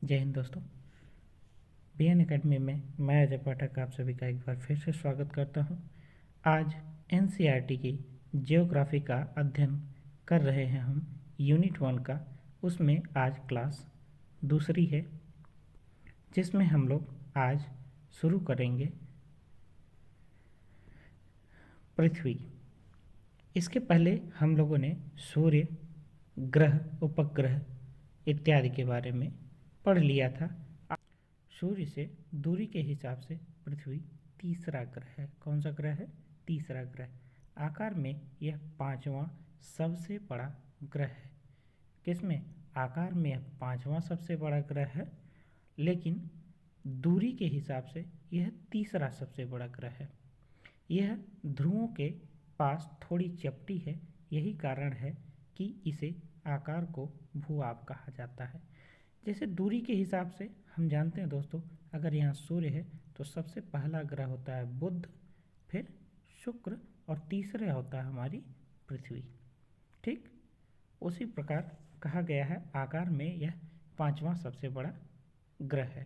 जय हिंद दोस्तों। BN academy में मैं अजय पाठक आप सभी का एक बार फिर से स्वागत करता हूं। आज एनसीईआरटी की ज्योग्राफी का अध्ययन कर रहे हैं हम यूनिट 1 का। उसमें आज क्लास दूसरी है जिसमें हम लोग आज शुरू करेंगे पृथ्वी। इसके पहले हम लोगों ने सूर्य, ग्रह, उपग्रह इत्यादि के बारे में पढ़ लिया था। सूर्य से दूरी के हिसाब से पृथ्वी तीसरा ग्रह है। कौन सा ग्रह है? तीसरा ग्रह। आकार में यह पांचवा सबसे बड़ा ग्रह है। किसमें? आकार में यह पांचवा सबसे बड़ा ग्रह है, लेकिन दूरी के हिसाब से यह तीसरा सबसे बड़ा ग्रह है। यह ध्रुवों के पास थोड़ी चपटी है, यही कारण है कि इसे आकार को भूआब कहा जाता है। जैसे दूरी के हिसाब से हम जानते हैं दोस्तों, अगर यहाँ सूर्य है तो सबसे पहला ग्रह होता है बुध, फिर शुक्र और तीसरा होता है हमारी पृथ्वी। ठीक उसी प्रकार कहा गया है आकार में यह पांचवा सबसे बड़ा ग्रह है।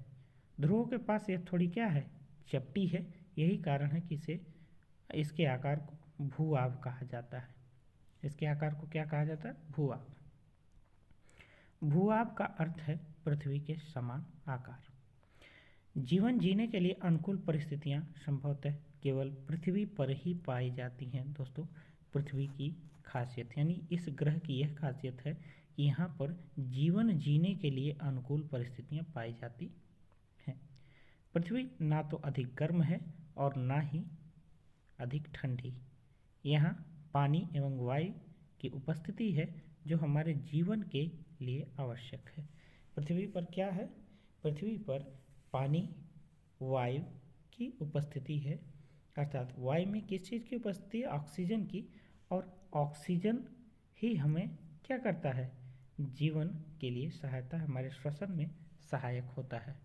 ध्रुवों के पास यह थोड़ी क्या है? चपटी है, यही कारण है कि इसके आकार को भूआब कहा जाता है। इसके आकार को क्या कहा जाता है? भूआब। भूआब का अर्थ है पृथ्वी के समान आकार। जीवन जीने के लिए अनुकूल परिस्थितियां संभवतः केवल पृथ्वी पर ही पाई जाती हैं। दोस्तों, पृथ्वी की खासियत यानी इस ग्रह की यह खासियत है कि यहाँ पर जीवन जीने के लिए अनुकूल परिस्थितियां पाई जाती हैं। पृथ्वी ना तो अधिक गर्म है और ना ही अधिक ठंडी। यहाँ पानी एवं वायु की उपस्थिति है जो हमारे जीवन के लिए आवश्यक है। पृथ्वी पर क्या है? पृथ्वी पर पानी, वायु की उपस्थिति है। अर्थात वायु में किस चीज़ की उपस्थिति है? ऑक्सीजन की। और ऑक्सीजन ही हमें क्या करता है? जीवन के लिए सहायता, हमारे श्वसन में सहायक होता है।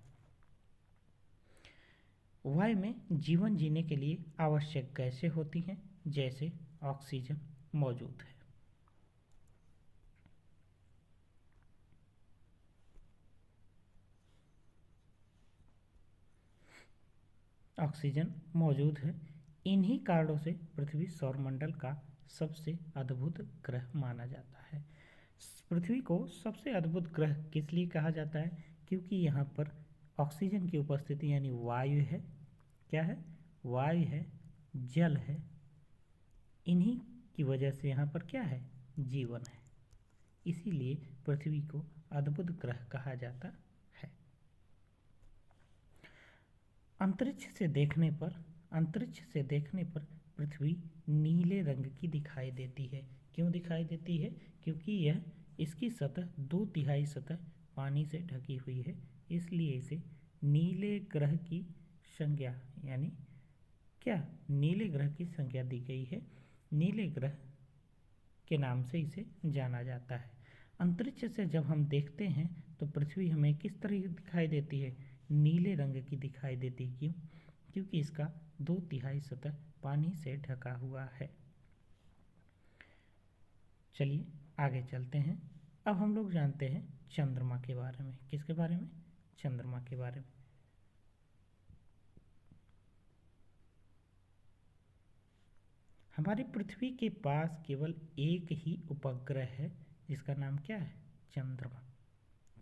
वायु में जीवन जीने के लिए आवश्यक गैसें होती हैं, जैसे ऑक्सीजन मौजूद है। ऑक्सीजन मौजूद है। इन्हीं कारणों से पृथ्वी सौरमंडल का सबसे अद्भुत ग्रह माना जाता है। पृथ्वी को सबसे अद्भुत ग्रह किस लिए कहा जाता है? क्योंकि यहाँ पर ऑक्सीजन की उपस्थिति यानी वायु है। क्या है? वायु है, जल है। इन्हीं की वजह से यहाँ पर क्या है? जीवन है। इसीलिए पृथ्वी को अद्भुत ग्रह कहा जाता है। अंतरिक्ष से देखने पर पृथ्वी नीले रंग की दिखाई देती है। क्यों दिखाई देती है? क्योंकि यह इसकी सतह 2/3 सतह पानी से ढकी हुई है, इसलिए इसे नीले ग्रह की संज्ञा यानी क्या? नीले ग्रह की संज्ञा दी गई है। नीले ग्रह के नाम से इसे जाना जाता है। अंतरिक्ष से जब हम देखते हैं तो पृथ्वी हमें किस तरह दिखाई देती है? नीले रंग की दिखाई देती। क्यों? क्योंकि इसका 2/3 सतह पानी से ढका हुआ है। चलिए आगे चलते हैं। अब हम लोग जानते हैं चंद्रमा के बारे में। किसके बारे में? चंद्रमा के बारे में। हमारी पृथ्वी के पास केवल एक ही उपग्रह है, जिसका नाम क्या है? चंद्रमा।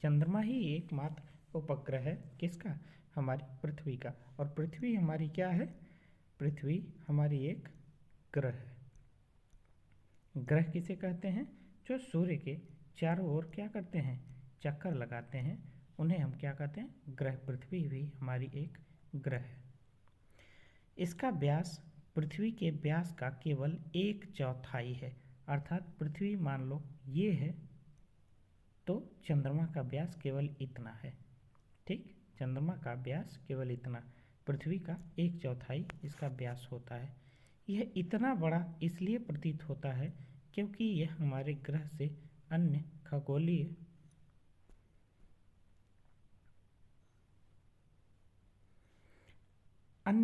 चंद्रमा ही एकमात्र उपग्रह है। किसका? हमारी पृथ्वी का। और पृथ्वी हमारी क्या है? पृथ्वी हमारी एक ग्रह है। ग्रह किसे कहते हैं? जो सूर्य के चारों ओर क्या करते हैं? चक्कर लगाते हैं, उन्हें हम क्या कहते हैं? ग्रह। पृथ्वी भी हमारी एक ग्रह है। इसका व्यास पृथ्वी के व्यास का केवल 1/4 है। अर्थात पृथ्वी मान लो ये है तो चंद्रमा का व्यास केवल इतना है। ठीक, चंद्रमा का व्यास केवल इतना, पृथ्वी का 1/4 इसका व्यास होता है। यह इतना बड़ा इसलिए प्रतीत होता है क्योंकि यह हमारे ग्रह से अन्य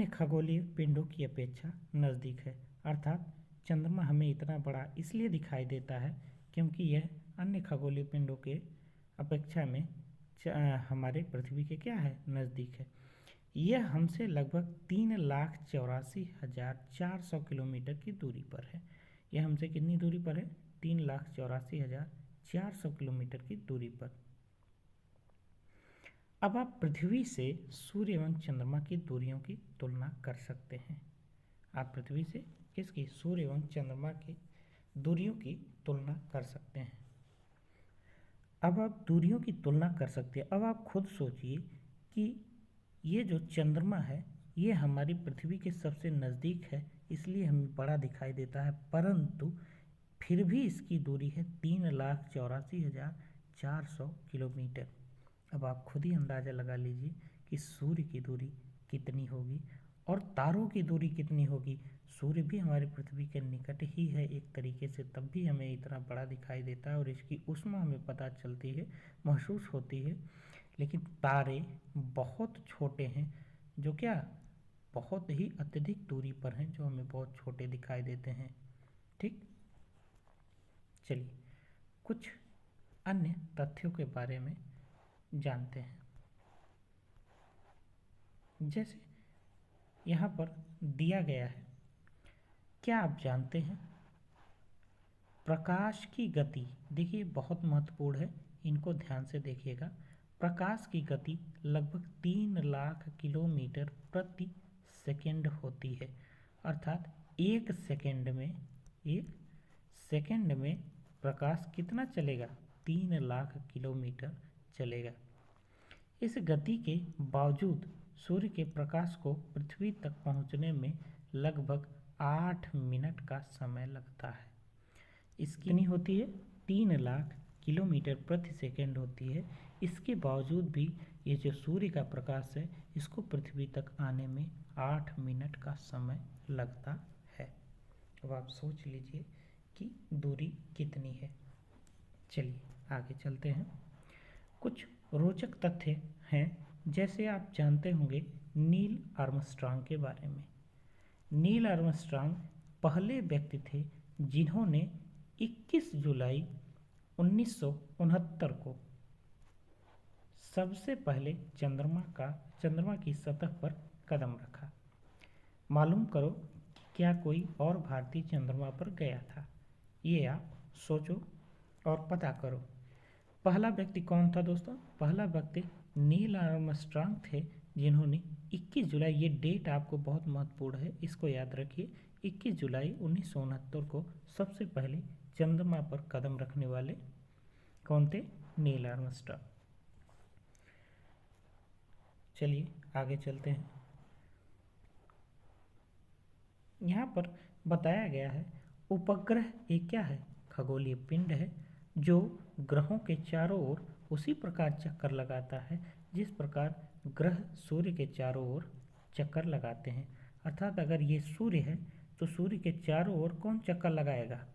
खगोलीय पिंडों की अपेक्षा नज़दीक है। अर्थात चंद्रमा हमें इतना बड़ा इसलिए दिखाई देता है क्योंकि यह अन्य खगोलीय पिंडों के अपेक्षा में हमारे पृथ्वी के क्या है, नज़दीक है। यह हमसे लगभग 3,84,400 किलोमीटर की दूरी पर है। यह हमसे कितनी दूरी पर है, 3,84,400 किलोमीटर की दूरी पर। अब आप पृथ्वी से सूर्य एवं चंद्रमा की दूरियों की तुलना कर सकते हैं। आप पृथ्वी से किसकी, सूर्य एवं चंद्रमा की दूरियों की तुलना कर सकते हैं। अब आप दूरियों की तुलना कर सकते हैं। अब आप खुद सोचिए कि ये जो चंद्रमा है ये हमारी पृथ्वी के सबसे नज़दीक है, इसलिए हमें बड़ा दिखाई देता है, परंतु फिर भी इसकी दूरी है 3,84,400 किलोमीटर। अब आप खुद ही अंदाज़ा लगा लीजिए कि सूर्य की दूरी कितनी होगी और तारों की दूरी कितनी होगी। सूर्य भी हमारी पृथ्वी के निकट ही है एक तरीके से, तब भी हमें इतना बड़ा दिखाई देता है और इसकी ऊष्मा हमें पता चलती है, महसूस होती है। लेकिन तारे बहुत छोटे हैं, जो क्या बहुत ही अत्यधिक दूरी पर हैं, जो हमें बहुत छोटे दिखाई देते हैं। ठीक, चलिए कुछ अन्य तथ्यों के बारे में जानते हैं। जैसे यहाँ पर दिया गया है, क्या आप जानते हैं प्रकाश की गति, देखिए बहुत महत्वपूर्ण है, इनको ध्यान से देखिएगा। प्रकाश की गति लगभग 3 लाख किलोमीटर प्रति सेकंड होती है, अर्थात एक सेकंड में प्रकाश कितना चलेगा, 3 लाख किलोमीटर चलेगा। इस गति के बावजूद सूर्य के प्रकाश को पृथ्वी तक पहुंचने में लगभग 8 मिनट का समय लगता है। इसकी कितनी होती है, 3 लाख किलोमीटर प्रति सेकंड होती है। इसके बावजूद भी ये जो सूर्य का प्रकाश है इसको पृथ्वी तक आने में 8 मिनट का समय लगता है। अब आप सोच लीजिए कि दूरी कितनी है। चलिए आगे चलते हैं। कुछ रोचक तथ्य हैं, जैसे आप जानते होंगे नील आर्मस्ट्रांग के बारे में। नील आर्मस्ट्रांग पहले व्यक्ति थे जिन्होंने 21 जुलाई 1969 को सबसे पहले चंद्रमा की सतह पर कदम रखा। मालूम करो क्या कोई और भारतीय चंद्रमा पर गया था, ये आप सोचो और पता करो। पहला व्यक्ति कौन था दोस्तों, पहला व्यक्ति नील आर्मस्ट्रांग थे, जिन्होंने 21 जुलाई, ये डेट आपको बहुत महत्वपूर्ण है, इसको याद रखिए, 21 जुलाई 1969 को सबसे पहले चंद्रमा पर कदम रखने वाले कौन थे, नील आर्मस्ट्रांग। चलिए आगे चलते हैं। यहाँ पर बताया गया है उपग्रह एक क्या है, खगोलीय पिंड है, जो ग्रहों के चारों ओर उसी प्रकार चक्कर लगाता है जिस प्रकार ग्रह सूर्य के चारों ओर चक्कर लगाते हैं। अर्थात अगर ये सूर्य है तो सूर्य के चारों ओर कौन चक्कर लगाएगा,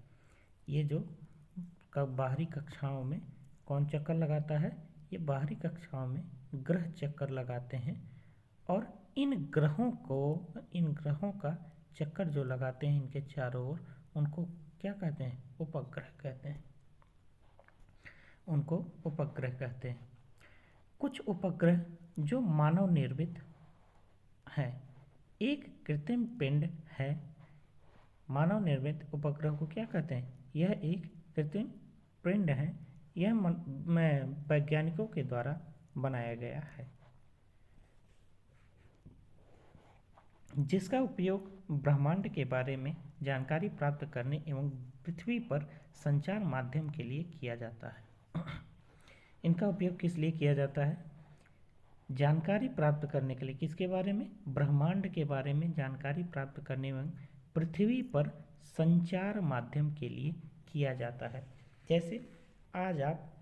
ये जो बाहरी कक्षाओं में कौन चक्कर लगाता है, ये बाहरी कक्षाओं में ग्रह चक्कर लगाते हैं। और इन ग्रहों का चक्कर जो लगाते हैं इनके चारों ओर, उनको क्या कहते हैं, उपग्रह कहते हैं, उनको उपग्रह कहते हैं। कुछ उपग्रह जो मानव निर्मित हैं, एक कृत्रिम पिंड है। मानव निर्मित उपग्रह को क्या कहते हैं, यह एक कृत्रिम पिंड है, यह वैज्ञानिकों के द्वारा बनाया गया है, जिसका उपयोग ब्रह्मांड के बारे में जानकारी प्राप्त करने एवं पृथ्वी पर संचार माध्यम के लिए किया जाता है। इनका उपयोग किस लिए किया जाता है, जानकारी प्राप्त करने के लिए, किसके बारे में, ब्रह्मांड के बारे में जानकारी प्राप्त करने एवं पृथ्वी पर संचार माध्यम के लिए किया जाता है। जैसे आज आप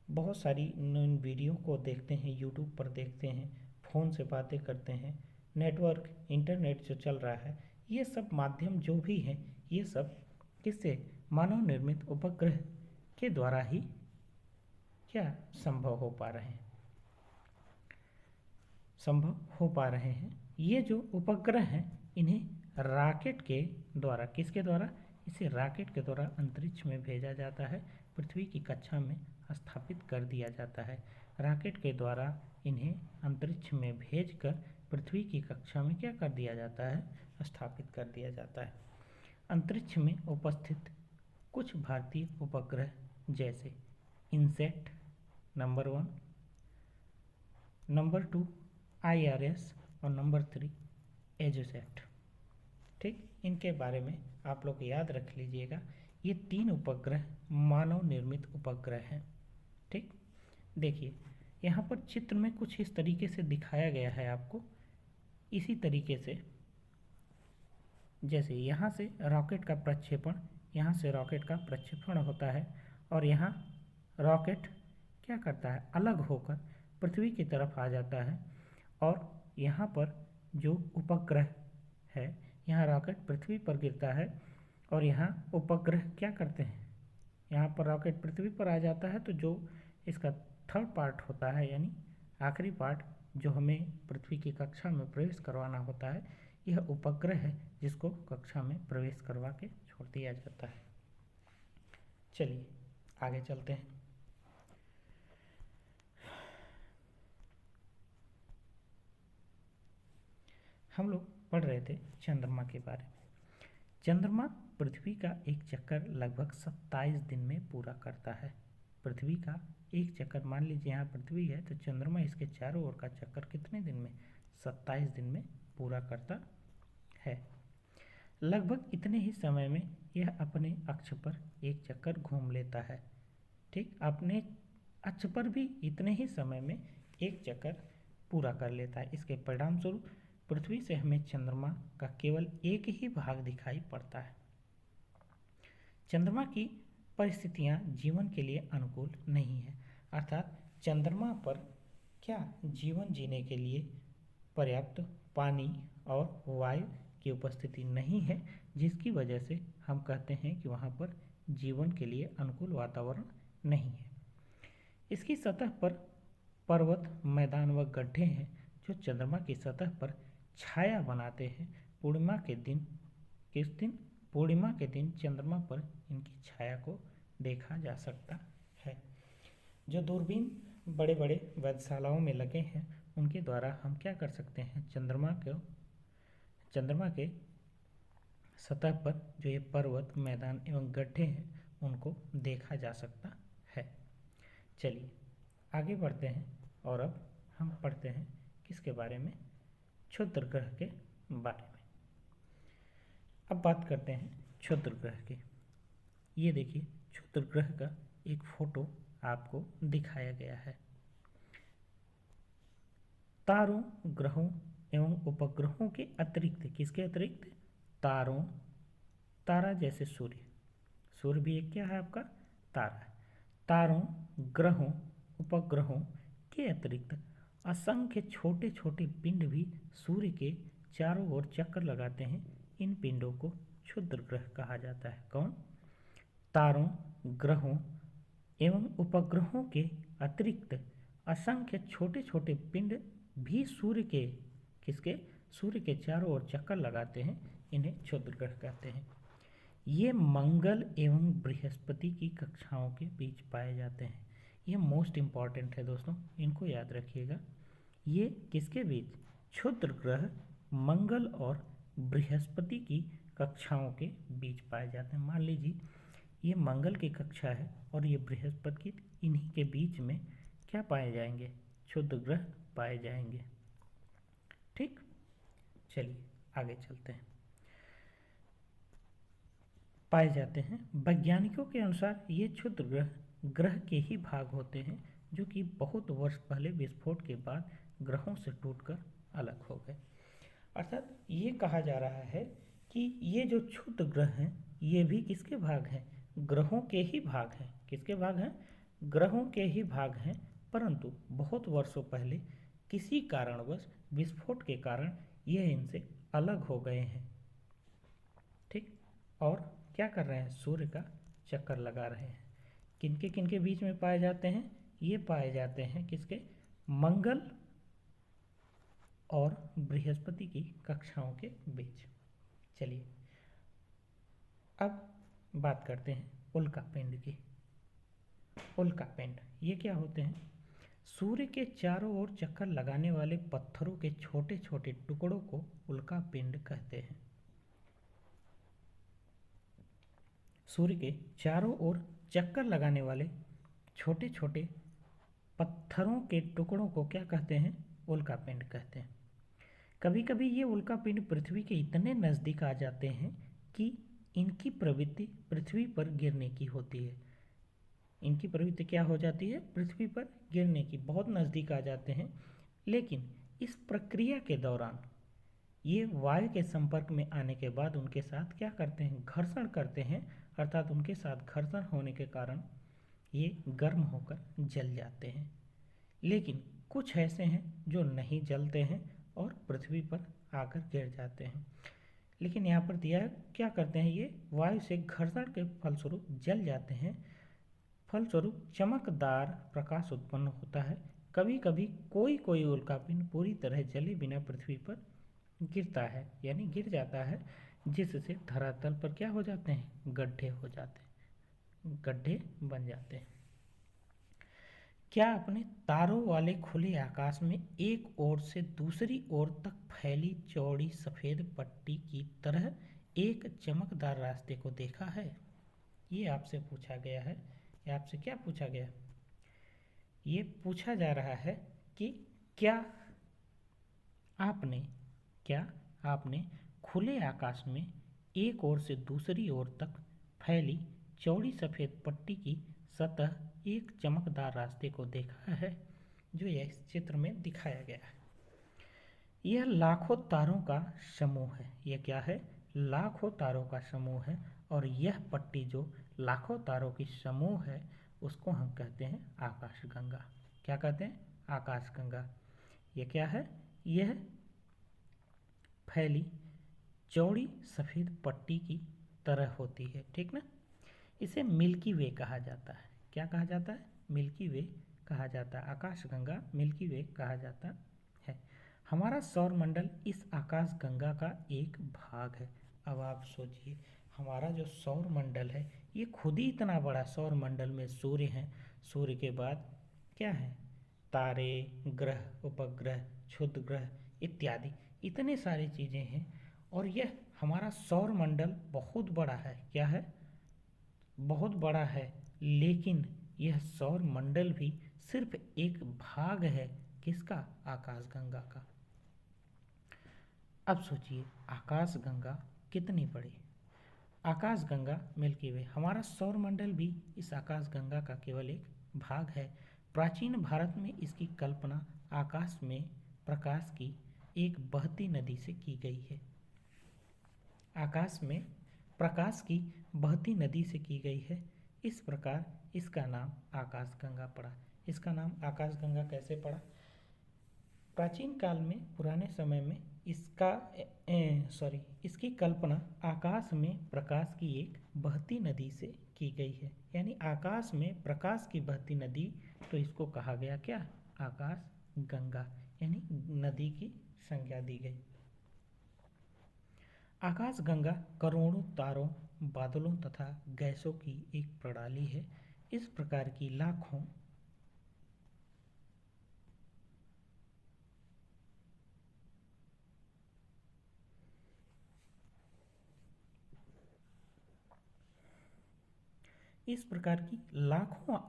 बहुत सारी वीडियो को देखते हैं, यूट्यूब पर देखते हैं, फ़ोन से बातें करते हैं, नेटवर्क इंटरनेट जो चल रहा है, ये सब माध्यम जो भी हैं ये सब किससे, मानव निर्मित उपग्रह के द्वारा ही क्या संभव हो पा रहे हैं। ये जो उपग्रह हैं इन्हें रॉकेट के द्वारा, किसके द्वारा, इसे रॉकेट के द्वारा अंतरिक्ष में भेजा जाता है, पृथ्वी की कक्षा में स्थापित कर दिया जाता है। रॉकेट के द्वारा इन्हें अंतरिक्ष में भेजकर पृथ्वी की कक्षा में क्या कर दिया जाता है, स्थापित कर दिया जाता है। अंतरिक्ष में उपस्थित कुछ भारतीय उपग्रह जैसे इनसैट नंबर 1, नंबर 2 IRS और नंबर 3 एजोसैट। ठीक, इनके बारे में आप लोग याद रख लीजिएगा। ये 3 उपग्रह मानव निर्मित उपग्रह हैं। ठीक, देखिए यहाँ पर चित्र में कुछ इस तरीके से दिखाया गया है आपको। इसी तरीके से जैसे यहाँ से रॉकेट का प्रक्षेपण, यहाँ से रॉकेट का प्रक्षेपण होता है और यहाँ रॉकेट क्या करता है, अलग होकर पृथ्वी की तरफ आ जाता है और यहाँ पर जो उपग्रह है, यहाँ रॉकेट पृथ्वी पर गिरता है और यहाँ उपग्रह क्या करते हैं, यहाँ पर रॉकेट पृथ्वी पर आ जाता है तो जो इसका थर्ड पार्ट होता है यानी आखिरी पार्ट जो हमें पृथ्वी की कक्षा में प्रवेश करवाना होता है, यह उपग्रह है जिसको कक्षा में प्रवेश करवा के छोड़ दिया जाता है। चलिए आगे चलते हैं। हम लोग पढ़ रहे थे चंद्रमा के बारे में। चंद्रमा पृथ्वी का एक चक्कर लगभग 27 दिन में पूरा करता है। पृथ्वी का एक चक्कर, मान लीजिए यहाँ पृथ्वी है तो चंद्रमा इसके चारों ओर का चक्कर कितने दिन में, 27 दिन में पूरा करता है। लगभग इतने ही समय में यह अपने अक्ष पर एक चक्कर घूम लेता है। ठीक, अपने अक्ष पर भी इतने ही समय में एक चक्कर पूरा कर लेता है। इसके परिणाम स्वरूप पृथ्वी से हमें चंद्रमा का केवल एक ही भाग दिखाई पड़ता है। चंद्रमा की परिस्थितियां जीवन के लिए अनुकूल नहीं है, अर्थात चंद्रमा पर क्या जीवन जीने के लिए पर्याप्त पानी और वायु की उपस्थिति नहीं है, जिसकी वजह से हम कहते हैं कि वहाँ पर जीवन के लिए अनुकूल वातावरण नहीं है। इसकी सतह पर पर्वत, मैदान व गड्ढे हैं जो चंद्रमा की सतह पर छाया बनाते हैं। पूर्णिमा के दिन, किस दिन, पूर्णिमा के दिन चंद्रमा पर इनकी छाया को देखा जा सकता है। जो दूरबीन बड़े बड़े वेधशालाओं में लगे हैं उनके द्वारा हम क्या कर सकते हैं, चंद्रमा के सतह पर जो ये पर्वत, मैदान एवं गड्ढे हैं उनको देखा जा सकता है। चलिए आगे बढ़ते हैं और अब हम पढ़ते हैं किसके बारे में, क्षुद्र ग्रह के बारे में। अब बात करते हैं क्षुद्र ग्रह की। ये देखिए क्षुद्र ग्रह का एक फोटो आपको दिखाया गया है। तारों, ग्रहों एवं उपग्रहों के अतिरिक्त, किसके अतिरिक्त, तारों, तारा जैसे सूर्य, सूर्य भी एक क्या है आपका, तारा है। तारों, ग्रहों, उपग्रहों के अतिरिक्त असंख्य छोटे छोटे पिंड भी सूर्य के चारों ओर चक्कर लगाते हैं। इन पिंडों को क्षुद्र ग्रह कहा जाता है। कौन, तारों, ग्रहों एवं उपग्रहों के अतिरिक्त असंख्य छोटे छोटे पिंड भी सूर्य के, किसके, सूर्य के चारों ओर चक्कर लगाते हैं, इन्हें क्षुद्र ग्रह कहते हैं। ये मंगल एवं बृहस्पति की कक्षाओं के बीच पाए जाते हैं। ये मोस्ट इम्पॉर्टेंट है दोस्तों, इनको याद रखिएगा। ये किसके बीच, क्षुद्र ग्रह मंगल और बृहस्पति की कक्षाओं के बीच पाए जाते हैं। मान लीजिए ये मंगल की कक्षा है और ये बृहस्पति की, इन्हीं के बीच में क्या पाए जाएंगे, क्षुद्र ग्रह पाए जाएंगे। ठीक, चलिए आगे चलते हैं। पाए जाते हैं, वैज्ञानिकों के अनुसार ये क्षुद्र ग्रह ग्रह के ही भाग होते हैं जो कि बहुत वर्ष पहले विस्फोट के बाद ग्रहों से टूटकर अलग हो गए। अर्थात ये कहा जा रहा है कि ये जो क्षुद्र ग्रह हैं ये भी किसके भाग हैं, ग्रहों के ही भाग हैं। किसके भाग हैं, ग्रहों के ही भाग हैं, परंतु बहुत वर्षों पहले किसी कारणवश विस्फोट के कारण ये इनसे अलग हो गए हैं। ठीक, और क्या कर रहे हैं, सूर्य का चक्कर लगा रहे हैं। किनके बीच में पाए जाते हैं, ये पाए जाते हैं किसके, मंगल और बृहस्पति की कक्षाओं के बीच। चलिए अब बात करते हैं उल्का पिंड की। उल्का पिंड ये क्या होते हैं, सूर्य के चारों ओर चक्कर लगाने वाले पत्थरों के छोटे छोटे टुकड़ों को उल्का पिंड कहते हैं। सूर्य के चारों ओर चक्कर लगाने वाले छोटे छोटे पत्थरों के टुकड़ों को क्या कहते हैं? उल्का पिंड कहते हैं। कभी कभी ये उल्का पिंड पृथ्वी के इतने नज़दीक आ जाते हैं कि इनकी प्रवृत्ति पृथ्वी पर गिरने की होती है। इनकी प्रवृत्ति क्या हो जाती है? पृथ्वी पर गिरने की, बहुत नज़दीक आ जाते हैं। लेकिन इस प्रक्रिया के दौरान ये वायु के संपर्क में आने के बाद उनके साथ क्या करते हैं? घर्षण करते हैं, अर्थात उनके साथ घर्षण होने के कारण ये गर्म होकर जल जाते हैं। लेकिन कुछ ऐसे हैं जो नहीं जलते हैं और पृथ्वी पर आकर गिर जाते हैं। लेकिन यहाँ पर दिया है क्या करते हैं? ये वायु से घर्षण के फलस्वरूप जल जाते हैं। फलस्वरूप चमकदार प्रकाश उत्पन्न होता है। कभी कभी कोई कोई उल्कापिंड पूरी तरह जले बिना पृथ्वी पर गिरता है, यानी गिर जाता है, जिससे धरातल पर क्या हो जाते हैं? गड्ढे हो जाते हैं, गड्ढे बन जाते हैं। क्या अपने तारों वाले खुले आकाश में एक ओर से दूसरी ओर तक फैली चौड़ी सफ़ेद पट्टी की तरह एक चमकदार रास्ते को देखा है? ये आपसे पूछा गया है। ये आपसे क्या पूछा गया? ये पूछा जा रहा है कि क्या आपने खुले आकाश में एक ओर से दूसरी ओर तक फैली चौड़ी सफ़ेद पट्टी की सतह एक चमकदार रास्ते को देखा है, जो यह इस चित्र में दिखाया गया है। यह लाखों तारों का समूह है। यह क्या है? लाखों तारों का समूह है। और यह पट्टी जो लाखों तारों की समूह है, उसको हम कहते हैं आकाशगंगा। क्या कहते हैं? आकाशगंगा। यह क्या है? यह फैली चौड़ी सफ़ेद पट्टी की तरह होती है, ठीक ना। इसे मिल्की वे कहा जाता है। क्या कहा जाता है? मिल्की वे कहा जाता है। आकाशगंगा मिल्की वे कहा जाता है। हमारा सौरमंडल इस आकाशगंगा का एक भाग है। अब आप सोचिए, हमारा जो सौरमंडल है ये खुद ही इतना बड़ा, सौरमंडल में सूर्य है, सूर्य के बाद क्या है? तारे, ग्रह, उपग्रह, क्षुद्र ग्रह इत्यादि इतने सारी चीज़ें हैं। और यह हमारा सौरमंडल बहुत बड़ा है। क्या है? बहुत बड़ा है। लेकिन यह सौरमंडल भी सिर्फ एक भाग है किसका? आकाशगंगा का। अब सोचिए आकाशगंगा कितनी बड़ी। आकाशगंगा मिल्की वे, हमारा सौरमंडल भी इस आकाशगंगा का केवल एक भाग है। प्राचीन भारत में इसकी कल्पना आकाश में प्रकाश की एक बहती नदी से की गई है। आकाश में प्रकाश की बहती नदी से की गई है। इस प्रकार इसका नाम आकाशगंगा पड़ा। इसका नाम आकाशगंगा कैसे पड़ा? प्राचीन काल में, पुराने समय में इसकी कल्पना आकाश में प्रकाश की एक बहती नदी से की गई है। यानी आकाश में प्रकाश की बहती नदी, तो इसको कहा गया क्या? आकाशगंगा, यानी नदी की संज्ञा दी गई। आकाशगंगा करोड़ों तारों, बादलों तथा गैसों की एक प्रणाली है। इस प्रकार की लाखों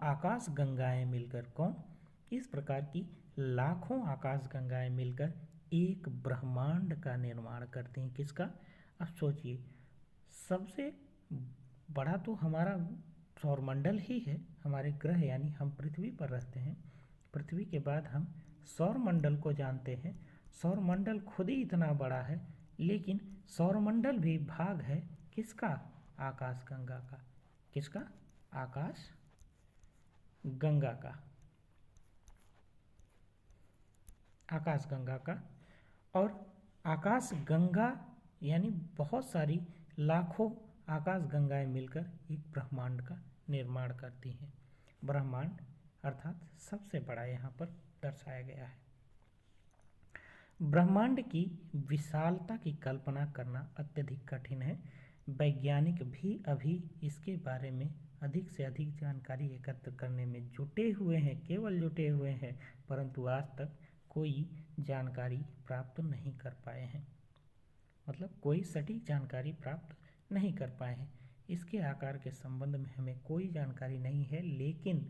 आकाशगंगाएं मिलकर इस प्रकार की लाखों आकाशगंगाएं मिलकर एक ब्रह्मांड का निर्माण करती हैं। किसका? अब सोचिए, सबसे बड़ा तो हमारा सौरमंडल ही है, हमारे ग्रह, यानी हम पृथ्वी पर रहते हैं। पृथ्वी के बाद हम सौरमंडल को जानते हैं। सौरमंडल खुद ही इतना बड़ा है, लेकिन सौरमंडल भी भाग है किसका? आकाशगंगा का। किसका? आकाशगंगा का। आकाशगंगा का। और आकाशगंगा यानी बहुत सारी लाखों आकाशगंगाएं मिलकर एक ब्रह्मांड का निर्माण करती हैं। ब्रह्मांड अर्थात सबसे बड़ा यहाँ पर दर्शाया गया है। ब्रह्मांड की विशालता की कल्पना करना अत्यधिक कठिन है। वैज्ञानिक भी अभी इसके बारे में अधिक से अधिक जानकारी एकत्र करने में जुटे हुए हैं, केवल जुटे हुए हैं, परंतु आज तक कोई जानकारी प्राप्त नहीं कर पाए हैं, मतलब कोई सटीक जानकारी प्राप्त नहीं कर पाए हैं। इसके आकार के संबंध में हमें कोई जानकारी नहीं है, लेकिन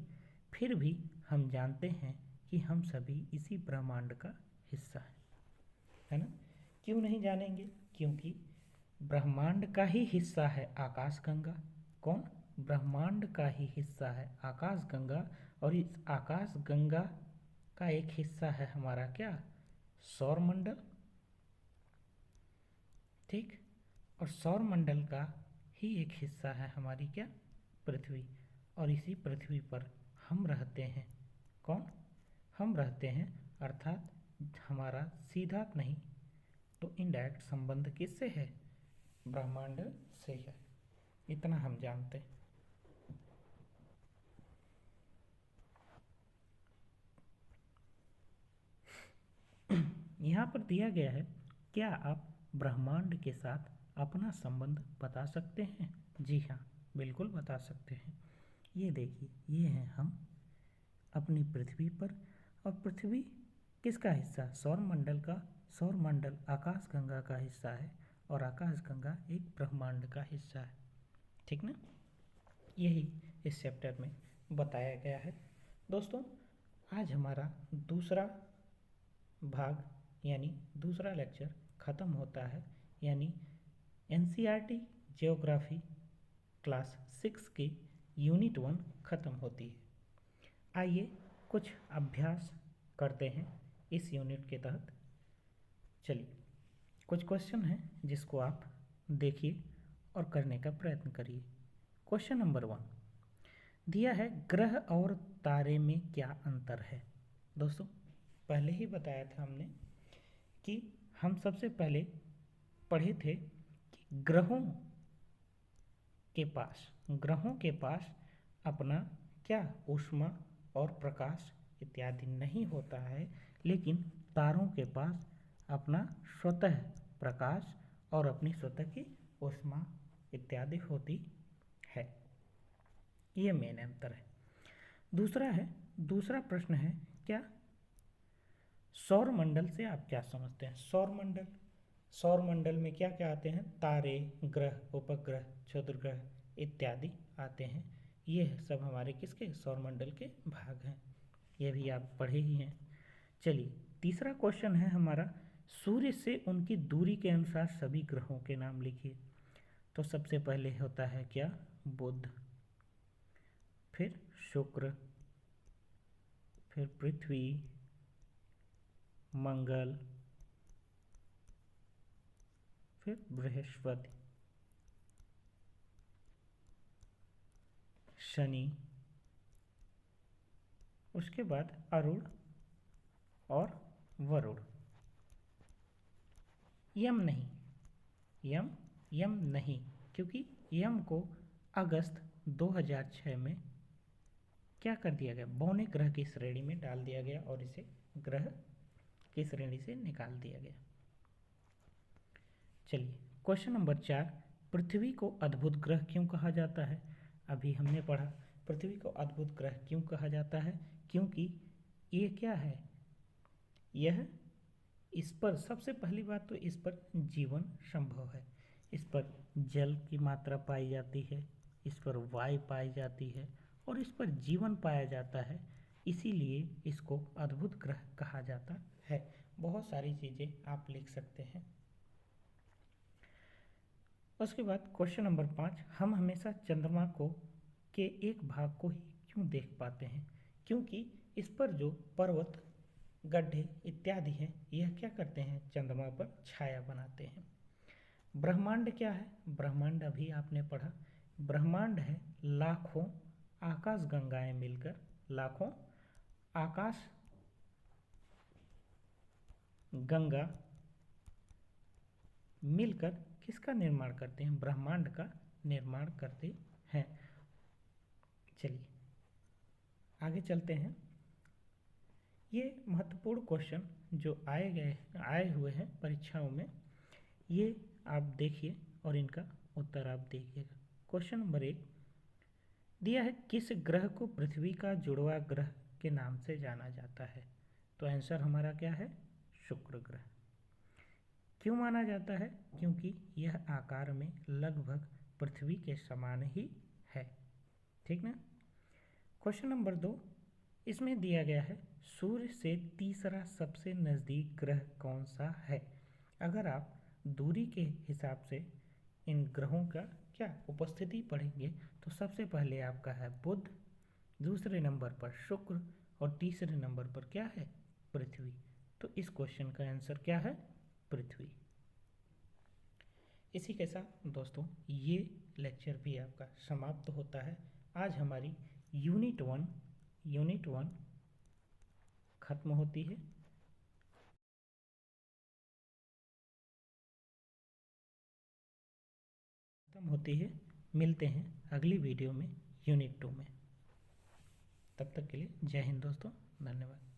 फिर भी हम जानते हैं कि हम सभी इसी ब्रह्मांड का हिस्सा है ना। क्यों नहीं जानेंगे? क्योंकि ब्रह्मांड का ही हिस्सा है आकाशगंगा। कौन? ब्रह्मांड का ही हिस्सा है आकाशगंगा, और इस आकाशगंगा का एक हिस्सा है हमारा क्या? सौरमंडल। ठीक, और सौरमंडल का ही एक हिस्सा है हमारी क्या? पृथ्वी। और इसी पृथ्वी पर हम रहते हैं। कौन? हम रहते हैं, अर्थात हमारा सीधा नहीं तो इनडायरेक्ट संबंध किससे है? ब्रह्मांड से है। इतना हम जानते हैं। यहाँ पर दिया गया है, क्या आप ब्रह्मांड के साथ अपना संबंध बता सकते हैं? जी हाँ, बिल्कुल बता सकते हैं। ये देखिए, ये हैं हम अपनी पृथ्वी पर, और पृथ्वी किसका हिस्सा? सौरमंडल का। सौरमंडल आकाशगंगा का हिस्सा है, और आकाशगंगा एक ब्रह्मांड का हिस्सा है। ठीक ना? यही इस चैप्टर में बताया गया है। दोस्तों, आज हमारा दूसरा भाग यानी दूसरा लेक्चर ख़त्म होता है, यानी एनसीईआरटी ज्योग्राफी क्लास 6 की यूनिट 1 ख़त्म होती है। आइए कुछ अभ्यास करते हैं इस यूनिट के तहत। चलिए, कुछ क्वेश्चन हैं जिसको आप देखिए और करने का प्रयत्न करिए। क्वेश्चन नंबर 1 दिया है, ग्रह और तारे में क्या अंतर है? दोस्तों, पहले ही बताया था हमने कि हम सबसे पहले पढ़े थे कि ग्रहों के पास अपना क्या? ऊष्मा और प्रकाश इत्यादि नहीं होता है, लेकिन तारों के पास अपना स्वतः प्रकाश और अपनी स्वतः की ऊष्मा इत्यादि होती है। ये मेन अंतर है। दूसरा प्रश्न है, क्या सौरमंडल से आप क्या समझते हैं? सौरमंडल में क्या क्या आते हैं? तारे, ग्रह, उपग्रह, क्षुद्रग्रह इत्यादि आते हैं। ये सब हमारे किसके? सौरमंडल के भाग हैं। ये भी आप पढ़े ही हैं। चलिए, तीसरा क्वेश्चन है हमारा, सूर्य से उनकी दूरी के अनुसार सभी ग्रहों के नाम लिखिए। तो सबसे पहले होता है क्या? बुध, फिर शुक्र, फिर पृथ्वी, मंगल, फिर बृहस्पति, शनि, उसके बाद अरुण और वरुण। यम नहीं, क्योंकि यम को अगस्त 2006 में क्या कर दिया गया? बौने ग्रह की श्रेणी में डाल दिया गया और इसे ग्रह की श्रेणी से निकाल दिया गया। चलिए, क्वेश्चन नंबर 4, पृथ्वी को अद्भुत ग्रह क्यों कहा जाता है? अभी हमने पढ़ा पृथ्वी को अद्भुत ग्रह क्यों कहा जाता है, क्योंकि ये क्या है? यह इस पर सबसे पहली बात तो इस पर जीवन संभव है। इस पर जल की मात्रा पाई जाती है, इस पर वायु पाई जाती है, और इस पर जीवन पाया जाता है। इसीलिए इसको अद्भुत ग्रह कहा जाता है। बहुत सारी चीज़ें आप लिख सकते हैं। उसके बाद क्वेश्चन नंबर 5, हम हमेशा चंद्रमा को के एक भाग को ही क्यों देख पाते हैं? क्योंकि इस पर जो पर्वत, गड्ढे इत्यादि हैं, यह क्या करते हैं? चंद्रमा पर छाया बनाते हैं। ब्रह्मांड क्या है? ब्रह्मांड अभी आपने पढ़ा, ब्रह्मांड है लाखों आकाश गंगाएं मिलकर, लाखों आकाश गंगा मिलकर किसका निर्माण करते हैं? ब्रह्मांड का निर्माण करते हैं। चलिए आगे चलते हैं। ये महत्वपूर्ण क्वेश्चन जो आए हुए हैं परीक्षाओं में, ये आप देखिए और इनका उत्तर आप देखिएगा। क्वेश्चन नंबर 1, दिया है किस ग्रह को पृथ्वी का जुड़वा ग्रह के नाम से जाना जाता है? तो आंसर हमारा क्या है? शुक्र ग्रह। क्यों माना जाता है? क्योंकि यह आकार में लगभग पृथ्वी के समान ही है। ठीक ना। क्वेश्चन नंबर 2, इसमें दिया गया है सूर्य से तीसरा सबसे नज़दीक ग्रह कौन सा है? अगर आप दूरी के हिसाब से इन ग्रहों का क्या उपस्थिति पढ़ेंगे तो सबसे पहले आपका है बुध, दूसरे नंबर पर शुक्र और तीसरे नंबर पर क्या है? पृथ्वी। तो इस क्वेश्चन का आंसर क्या है? पृथ्वी। इसी के साथ दोस्तों ये लेक्चर भी आपका समाप्त होता है। आज हमारी यूनिट वन खत्म होती है। मिलते हैं अगली वीडियो में यूनिट 2 में। तब तक के लिए जय हिंद दोस्तों, धन्यवाद।